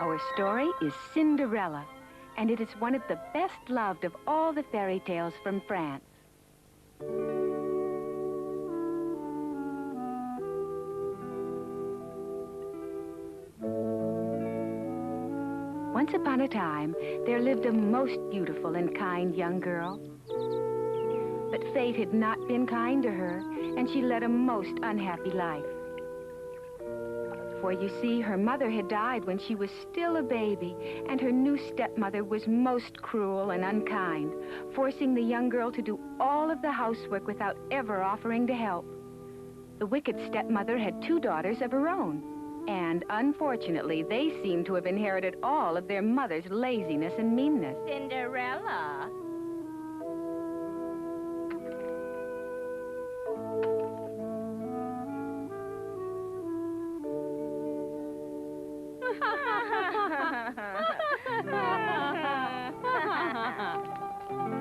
Our story is Cinderella, and it is one of the best loved of all the fairy tales from France. Once upon a time, there lived a most beautiful and kind young girl. But fate had not been kind to her, and she led a most unhappy life. For you see, her mother had died when she was still a baby, and her new stepmother was most cruel and unkind, forcing the young girl to do all of the housework without ever offering to help. The wicked stepmother had 2 daughters of her own, and unfortunately, they seemed to have inherited all of their mother's laziness and meanness. Cinderella.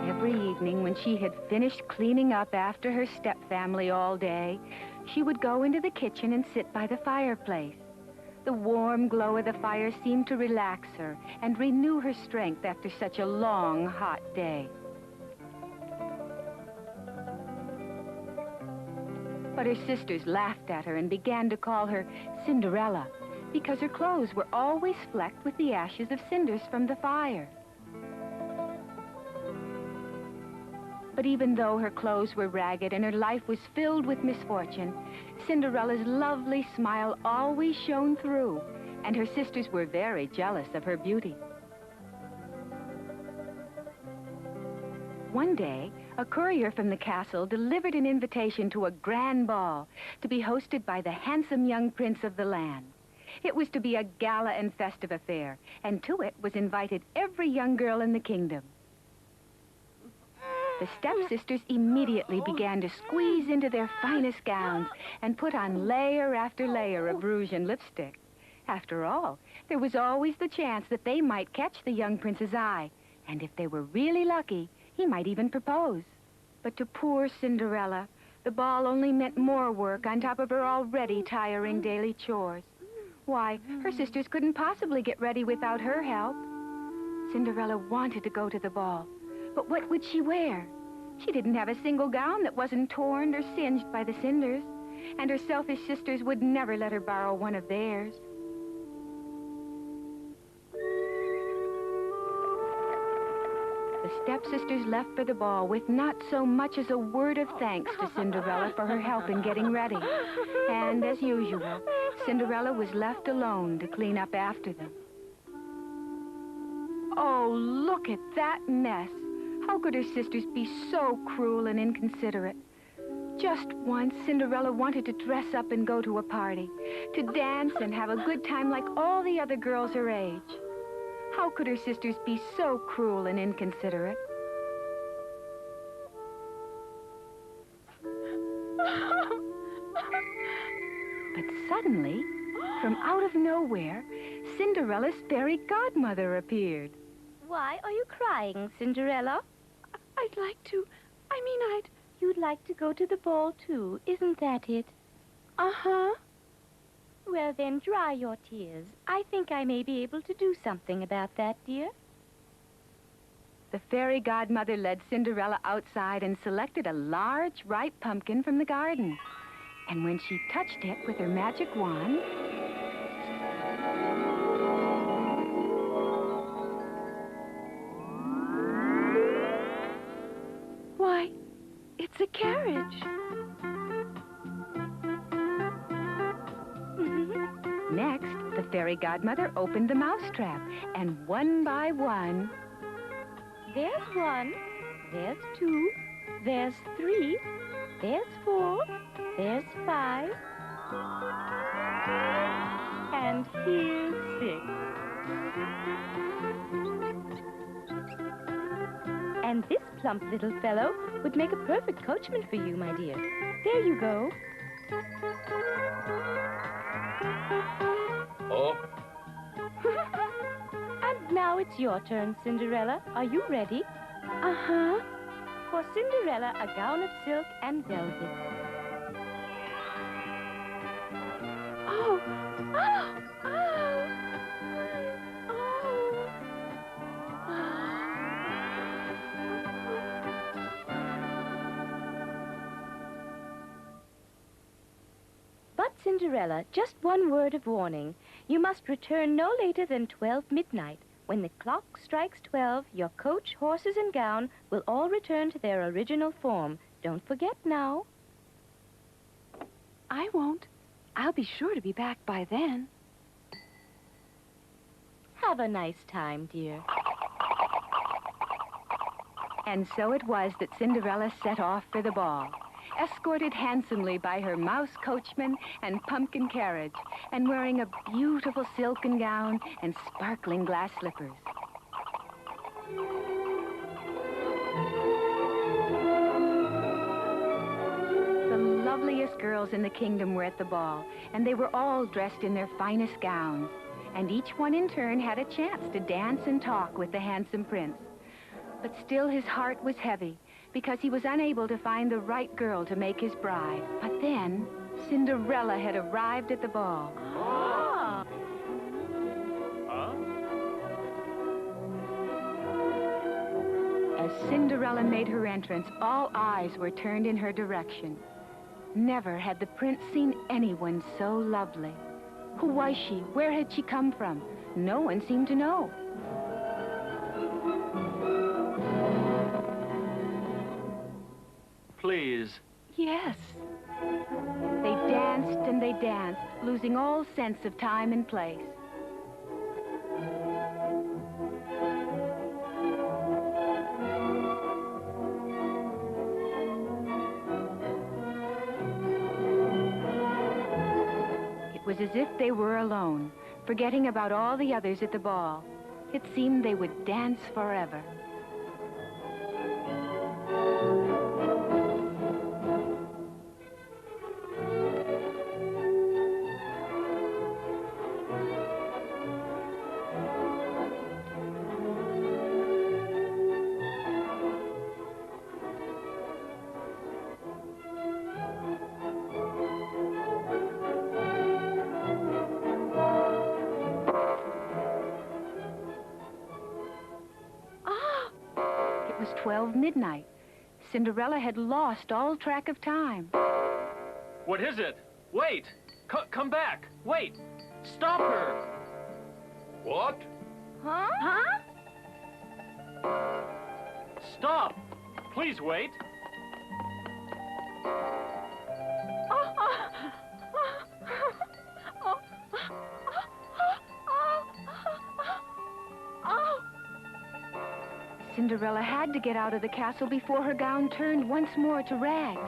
Every evening when she had finished cleaning up after her stepfamily all day, she would go into the kitchen and sit by the fireplace. The warm glow of the fire seemed to relax her and renew her strength after such a long, hot day. But her sisters laughed at her and began to call her Cinderella because her clothes were always flecked with the ashes of cinders from the fire. But even though her clothes were ragged and her life was filled with misfortune, Cinderella's lovely smile always shone through, and her sisters were very jealous of her beauty. One day, a courier from the castle delivered an invitation to a grand ball to be hosted by the handsome young prince of the land. It was to be a gala and festive affair, and to it was invited every young girl in the kingdom. The stepsisters immediately began to squeeze into their finest gowns and put on layer after layer of rouge and lipstick. After all, there was always the chance that they might catch the young prince's eye, and if they were really lucky, he might even propose. But to poor Cinderella, the ball only meant more work on top of her already tiring daily chores. Why, her sisters couldn't possibly get ready without her help. Cinderella wanted to go to the ball, but what would she wear? She didn't have a single gown that wasn't torn or singed by the cinders, and her selfish sisters would never let her borrow one of theirs. The stepsisters left for the ball with not so much as a word of thanks to Cinderella for her help in getting ready. And as usual, Cinderella was left alone to clean up after them. Oh, look at that mess. How could her sisters be so cruel and inconsiderate? Just once, Cinderella wanted to dress up and go to a party, to dance and have a good time like all the other girls her age. How could her sisters be so cruel and inconsiderate? But suddenly, from out of nowhere, Cinderella's fairy godmother appeared. Why are you crying, Cinderella? I'd like to. You'd like to go to the ball, too, isn't that it? Uh-huh. Well, then, dry your tears. I think I may be able to do something about that, dear. The fairy godmother led Cinderella outside and selected a large, ripe pumpkin from the garden. And when she touched it with her magic wand, Why, it's a carriage. next, the fairy godmother opened the mousetrap, and one by one... There's 1, there's 2, there's 3, there's 4, there's 5, and here's 6. And this plump little fellow would make a perfect coachman for you, my dear. There you go. Oh. And now it's your turn, Cinderella. Are you ready? Uh-huh. For Cinderella, a gown of silk and velvet. Oh, oh, oh. Cinderella, just one word of warning. You must return no later than 12 midnight. When the clock strikes 12, your coach, horses, and gown will all return to their original form. Don't forget now. I won't. I'll be sure to be back by then. Have a nice time, dear. And so it was that Cinderella set off for the ball, escorted handsomely by her mouse coachman and pumpkin carriage, and wearing a beautiful silken gown and sparkling glass slippers. The loveliest girls in the kingdom were at the ball, and they were all dressed in their finest gowns, and each one in turn had a chance to dance and talk with the handsome prince. But still his heart was heavy, because he was unable to find the right girl to make his bride. But then, Cinderella had arrived at the ball. Ah. As Cinderella made her entrance, all eyes were turned in her direction. Never had the prince seen anyone so lovely. Who was she? Where had she come from? No one seemed to know. Please. Yes. They danced and they danced, losing all sense of time and place. It was as if they were alone, forgetting about all the others at the ball. It seemed they would dance forever. It was 12 midnight. Cinderella had lost all track of time. What is it? Wait! Come back! Wait! Stop her! What? Huh? Huh? Stop! Please wait! Cinderella had to get out of the castle before her gown turned once more to rags.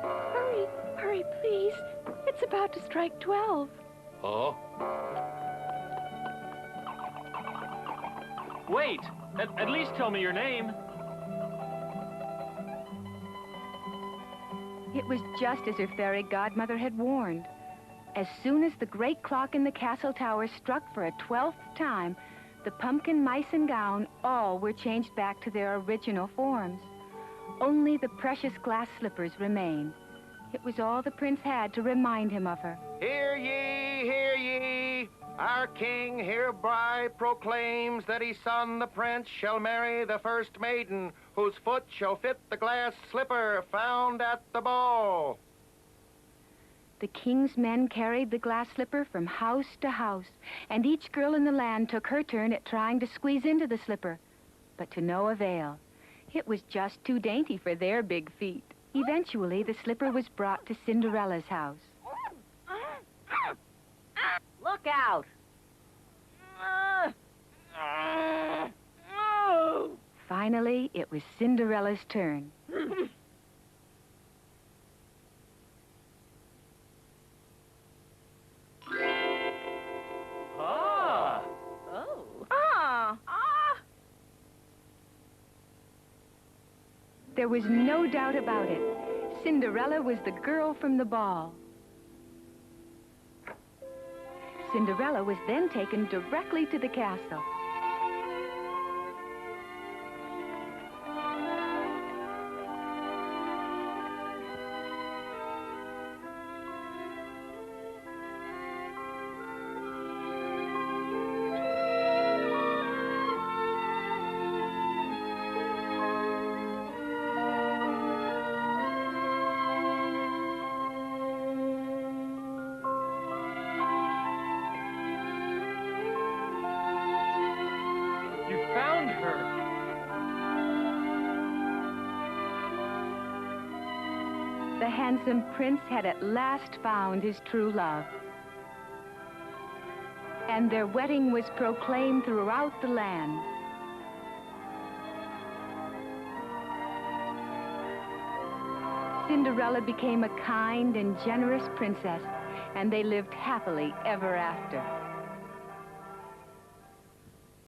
Hurry, hurry, please. It's about to strike 12. Huh? Wait! At least tell me your name. It was just as her fairy godmother had warned. As soon as the great clock in the castle tower struck for a 12th time, the pumpkin, mice, and gown all were changed back to their original forms. Only the precious glass slippers remained. It was all the prince had to remind him of her. Hear ye, hear ye. Our king hereby proclaims that his son, the prince, shall marry the first maiden, whose foot shall fit the glass slipper found at the ball. The king's men carried the glass slipper from house to house, and each girl in the land took her turn at trying to squeeze into the slipper, but to no avail. It was just too dainty for their big feet. Eventually, the slipper was brought to Cinderella's house. Look out! Finally, it was Cinderella's turn. Ah! Oh. Ah! There was no doubt about it. Cinderella was the girl from the ball. Cinderella was then taken directly to the castle. The handsome prince had at last found his true love. And their wedding was proclaimed throughout the land. Cinderella became a kind and generous princess, and they lived happily ever after.